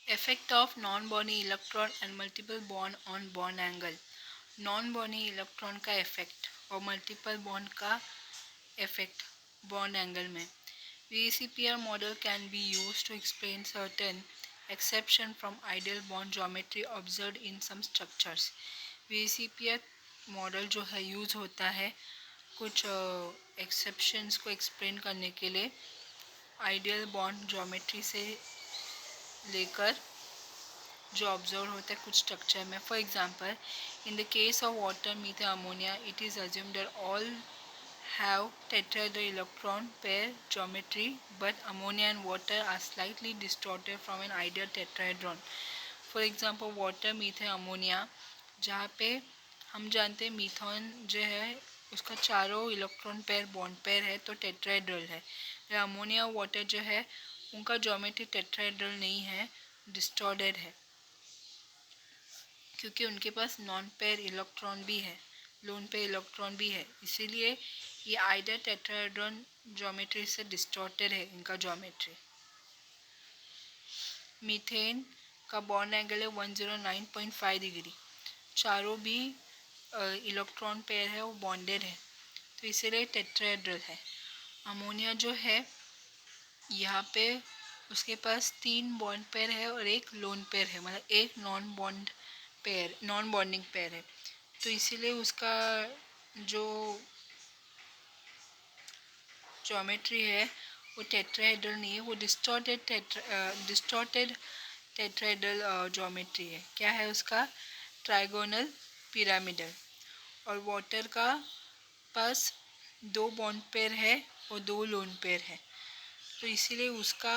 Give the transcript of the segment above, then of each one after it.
Effect of non-Bohr electron and multiple bond on bond angle. Non-Bohr electron का effect और multiple bond का effect bond angle में. VCPR model can be used to explain certain exception from ideal bond geometry observed in some structures. VCPR model जो है use होता है कुछ exceptions को एक्सप्लेन करने के लिए आइडियल बॉन्ड ज्योमेट्री से लेकर जो ऑब्जर्व होता है कुछ स्ट्रक्चर में. For example, in the case of water methane ammonia it is assumed that all have tetrahedral electron pair geometry, but ammonia and water are slightly distorted from an ideal tetrahedron. For example, water, methane, ammonia, जहाँ पे हम जानते हैं methane जो है उसका चारों electron pair bond pair है तो टेट्राहेड्रल है. अमोनिया वाटर जो है उनका ज्योमेट्री टेट्राहेड्रल नहीं है, डिस्टॉर्टेड है, क्योंकि उनके पास नॉन पेयर इलेक्ट्रॉन भी है, लोन पेयर इलेक्ट्रॉन भी है. इसीलिए ये आइडियल टेट्राहेड्रॉन ज्योमेट्री से डिस्टॉर्टेड है इनका ज्योमेट्री. मीथेन का बॉन्ड एंगल है 109.5 डिग्री. चारों भी इलेक्ट्रॉन पेयर है वो बॉन्डेड है तो इसीलिए टेट्राहेड्रल है. अमोनिया जो है यहाँ पे उसके पास 3 बॉन्ड पेयर है और एक लोन पेयर है, मतलब एक नॉन बॉन्डिंग पेयर है. तो इसीलिए उसका जो ज्योमेट्री है वो टेट्राहेड्रल नहीं है, वो डिस्टॉर्टेड टेट्राहेड्रल ज्योमेट्री है. क्या है उसका? Trigonal pyramidal. और वाटर का पास 2 बॉन्ड पेयर है और 2 लोन पेयर है तो इसीलिए उसका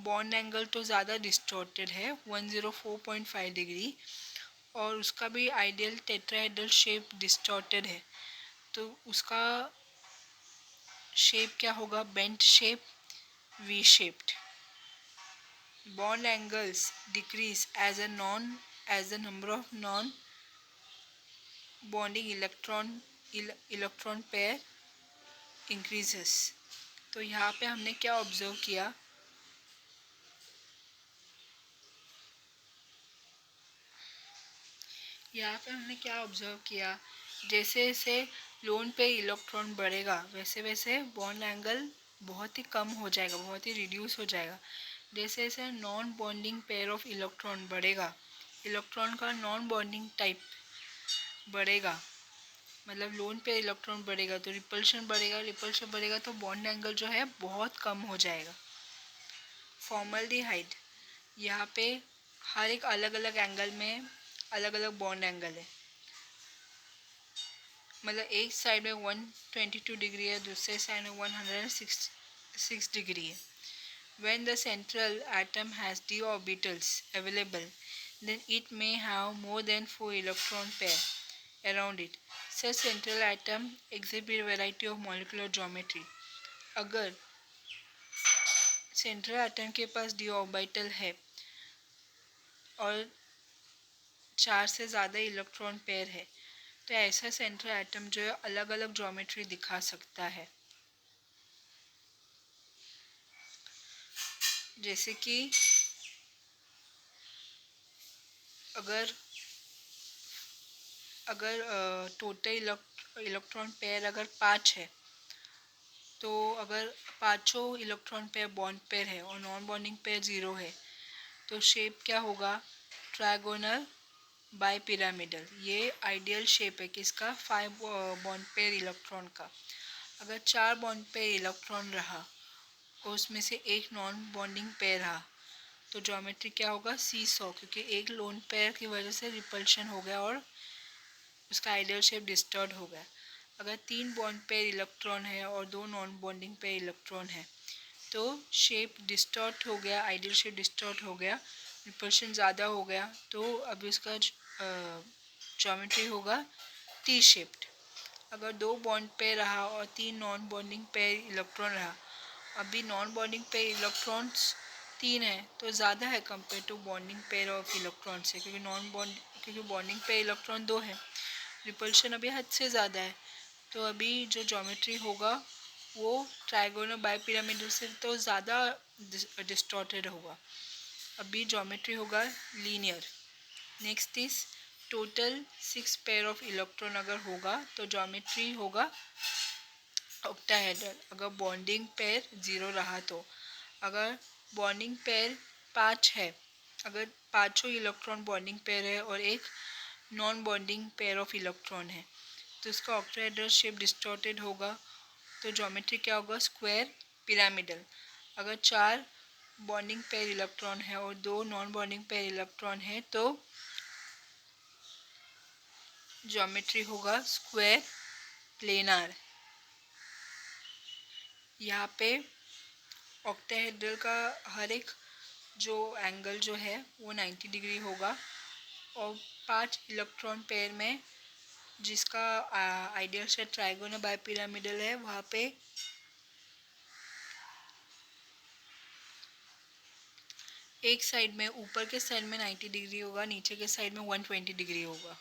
बॉन्ड एंगल तो ज़्यादा डिस्टॉर्टेड है 104.5 डिग्री और उसका भी आइडियल टेट्राहेड्रल शेप डिस्टॉर्टेड है तो उसका शेप क्या होगा? Bent shape, V shaped. Bond angles decrease as the number of non bonding electron pair increases. तो यहाँ पे हमने क्या ऑब्जर्व किया? जैसे जैसे लोन पे इलेक्ट्रॉन बढ़ेगा वैसे वैसे बॉन्ड एंगल बहुत ही कम हो जाएगा, बहुत ही रिड्यूस हो जाएगा. जैसे जैसे non bonding pair of electron बढ़ेगा, इलेक्ट्रॉन का नॉन बॉन्डिंग टाइप बढ़ेगा, मतलब लोन पे इलेक्ट्रॉन बढ़ेगा तो रिपल्शन बढ़ेगा तो बॉन्ड एंगल जो है बहुत कम हो जाएगा. फॉर्मल्डिहाइड, यहाँ पे हर एक अलग अलग एंगल में अलग अलग बॉन्ड एंगल है, मतलब एक साइड में 122 डिग्री है, दूसरे साइड में 106 डिग्री है. When the central atom has d orbitals available, then it may have more than 4 electron pair around it. Such central atom exhibit variety of molecular geometry. अगर central atom के पास d orbital है और 4 से ज़्यादा electron pair है तो ऐसा central atom जो है अलग अलग ज्योमेट्री दिखा सकता है. जैसे कि अगर टोटल इलेक्ट्रॉन पेयर अगर 5 है तो अगर पांचों इलेक्ट्रॉन पेयर बॉन्ड पेयर है और नॉन बॉन्डिंग पेयर 0 है तो शेप क्या होगा? Trigonal bipyramidal. ये आइडियल शेप है किसका? 5 बॉन्ड पेयर इलेक्ट्रॉन का. अगर 4 बॉन्ड पेयर इलेक्ट्रॉन रहा और उसमें से एक नॉन बॉन्डिंग पेयर रहा तो ज्योमेट्री क्या होगा? सीसॉ, क्योंकि एक लोन पेयर की वजह से रिपल्शन हो गया और उसका आइडियल शेप डिस्टॉर्ट हो गया. अगर 3 बॉन्ड पेयर इलेक्ट्रॉन है और 2 नॉन बॉन्डिंग पेयर इलेक्ट्रॉन है तो शेप डिस्टॉर्ट हो गया, आइडियल शेप डिस्टॉर्ट हो गया, रिपल्शन ज़्यादा हो गया तो अभी उसका ज्योमेट्री होगा टी शेप्ड. अगर 2 बॉन्ड पेयर रहा और 3 नॉन बॉन्डिंग पेयर इलेक्ट्रॉन रहा, अभी नॉन बॉन्डिंग पेयर इलेक्ट्रॉन्स 3 है तो ज़्यादा है compare to bonding pair of electron से, क्योंकि बॉन्डिंग पेयर इलेक्ट्रॉन 2 है, रिपल्शन अभी हद से ज़्यादा है तो अभी जो ज्योमेट्री होगा वो ट्रायगोनल बाय पिरामिडल से तो ज़्यादा डिस्टॉर्टेड होगा. अभी ज्योमेट्री होगा linear. Next is total 6 pair of electron अगर होगा तो ज्योमेट्री होगा ऑक्टाहेड्रल। अगर बॉन्डिंग पेयर 0 रहा तो, अगर बॉन्डिंग पेयर 5 है, अगर पाँचों इलेक्ट्रॉन बॉन्डिंग पेयर है और एक non bonding pair of electron है तो इसका ऑक्टाहेड्रल शेप डिस्टॉर्टेड होगा। तो ज्योमेट्री क्या होगा? Square pyramidal. अगर 4 बॉन्डिंग पेयर इलेक्ट्रॉन है और 2 नॉन बॉन्डिंग पेयर इलेक्ट्रॉन है तो ज्योमेट्री होगा स्क्वायर प्लेनार। यहाँ पे ऑक्टाहेड्रल का हर एक जो एंगल जो है वो 90 डिग्री होगा और 5 इलेक्ट्रॉन पेयर में जिसका आइडियल सेट ट्राइगोनल बाइपिरामिडल है वहाँ पे एक साइड में, ऊपर के साइड में 90 डिग्री होगा, नीचे के साइड में 120 डिग्री होगा।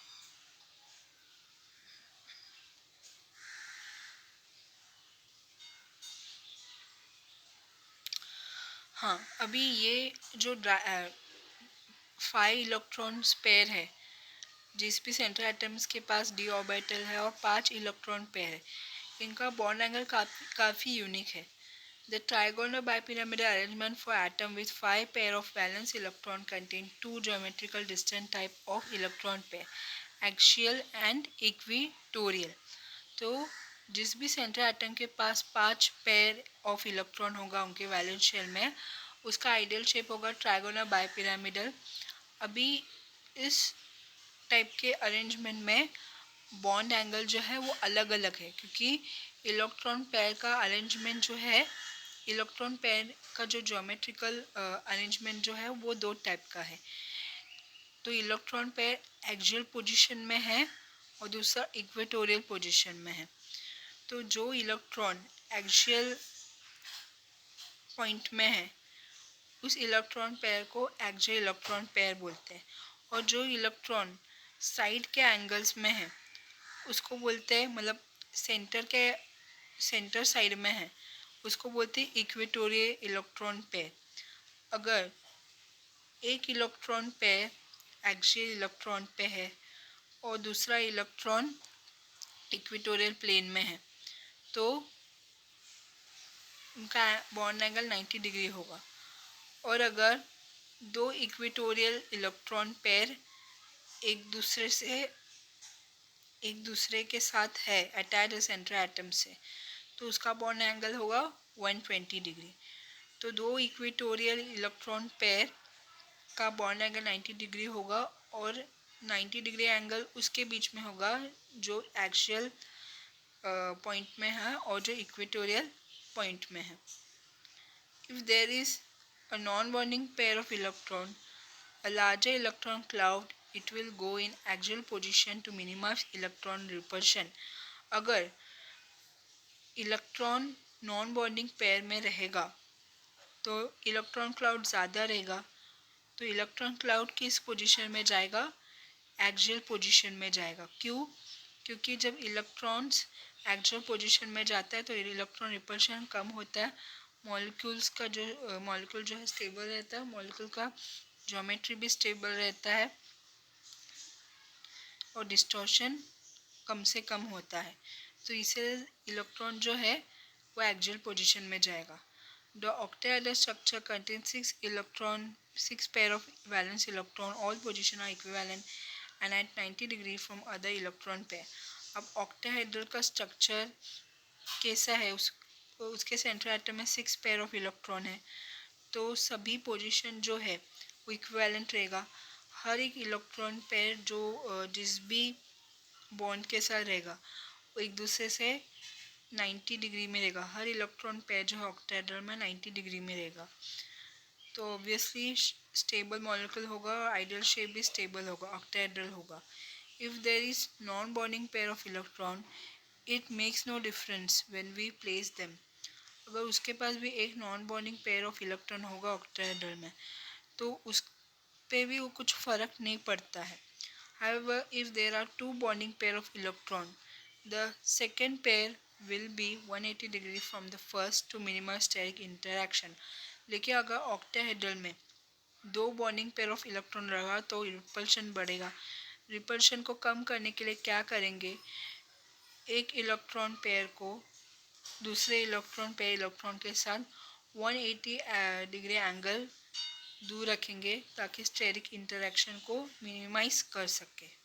हाँ, अभी ये जो 5 इलेक्ट्रॉन्स पेयर है, जिस भी सेंट्रल एटम्स के पास डी ऑर्बिटल है और 5 इलेक्ट्रॉन पेयर है, इनका बॉन्ड एंगल काफ़ी यूनिक है। The trigonal bipyramidal arrangement for atom with 5 pair of valence electron contain 2 geometrical distant type of electron pair, axial and equatorial। तो जिस भी सेंट्रल एटम के पास 5 पेयर ऑफ इलेक्ट्रॉन होगा उनके वैलेंस शेल में, उसका आइडियल शेप होगा ट्राइगोनल बाइपिरामिडल। अभी इस टाइप के अरेंजमेंट में बॉन्ड एंगल जो है वो अलग अलग है, क्योंकि इलेक्ट्रॉन पेयर का अरेंजमेंट जो है, इलेक्ट्रॉन पेयर का जो ज्योमेट्रिकल अरेंजमेंट जो है वो 2 टाइप का है। तो इलेक्ट्रॉन पेयर एक्सियल पोजीशन में है और दूसरा इक्वेटोरियल पोजीशन में है। तो जो इलेक्ट्रॉन एक्सियल पॉइंट में है उस इलेक्ट्रॉन पेयर को एक्सियल इलेक्ट्रॉन पेयर बोलते हैं, और जो इलेक्ट्रॉन साइड के एंगल्स में है उसको बोलते हैं, मतलब सेंटर साइड में है उसको बोलते हैं इक्वेटोरियल इलेक्ट्रॉन पेयर। अगर एक इलेक्ट्रॉन पेयर एक्सियल इलेक्ट्रॉन पे है और दूसरा इलेक्ट्रॉन इक्वेटोरियल प्लेन में है तो उनका बॉन्ड एंगल 90 डिग्री होगा। और अगर 2 इक्वेटोरियल इलेक्ट्रॉन पेयर एक दूसरे के साथ है अटैच सेंट्रल एटम से तो उसका बॉन्ड एंगल होगा 120 डिग्री। तो 2 इक्वेटोरियल इलेक्ट्रॉन पेयर का बॉन्ड एंगल 90 डिग्री होगा और 90 डिग्री एंगल उसके बीच में होगा जो एक्सियल पॉइंट में है और जो इक्वेटोरियल पॉइंट में है। If there is a non bonding pair of electron, a larger electron cloud, it will go in axial position to minimize electron repulsion। अगर इलेक्ट्रॉन नॉन बॉन्डिंग पेयर में रहेगा तो इलेक्ट्रॉन क्लाउड ज़्यादा रहेगा, तो electron cloud किस position में जाएगा? एक्सियल पोजीशन में जाएगा। क्यों? क्योंकि जब इलेक्ट्रॉन्स एक्सियल पोजीशन में जाता है तो इलेक्ट्रॉन रिपल्शन कम होता है, मॉलिक्यूल जो है स्टेबल रहता है, मॉलिक्यूल का ज्योमेट्री भी स्टेबल रहता है और डिस्टॉर्शन कम से कम होता है। तो इसे इलेक्ट्रॉन जो है वो एक्सियल पोजीशन में जाएगा। The octahedral structure contains 6 pair of valence electron, all position are equivalent and at 90 degree from other electron pair। अब octahedral का स्ट्रक्चर कैसा है? उसके सेंट्रल एटम में 6 पेयर ऑफ इलेक्ट्रॉन है तो सभी पोजीशन जो है वो इक्विवेलेंट रहेगा। हर एक इलेक्ट्रॉन पेयर जो जिस भी बॉन्ड के साथ रहेगा वो एक दूसरे से 90 डिग्री में रहेगा। हर इलेक्ट्रॉन पेयर जो है ऑक्टाहेड्रल में 90 डिग्री में रहेगा। तो ऑब्वियसली स्टेबल मॉलिक्यूल होगा और आइडियल शेप भी स्टेबल होगा, ऑक्टाहेड्रल होगा। If there is non bonding pair of electron, it makes no difference when we place them. अगर उसके पास भी एक non bonding pair of electron होगा ऑक्टाहेड्रल में तो उस पे भी वो कुछ फ़र्क नहीं पड़ता है। However, if there are 2 bonding pair of electron, the second pair will be 180 degree from the first to minimize steric interaction। लेकिन अगर ऑक्टाहेड्रल में दो बॉन्डिंग पेयर ऑफ इलेक्ट्रॉन रहा तो रिपल्शन बढ़ेगा। रिपल्शन को कम करने के लिए क्या करेंगे, एक इलेक्ट्रॉन पेयर को दूसरे इलेक्ट्रॉन पेयर इलेक्ट्रॉन के साथ 180 डिग्री एंगल दूर रखेंगे ताकि स्टेरिक इंटरेक्शन को मिनिमाइज कर सके।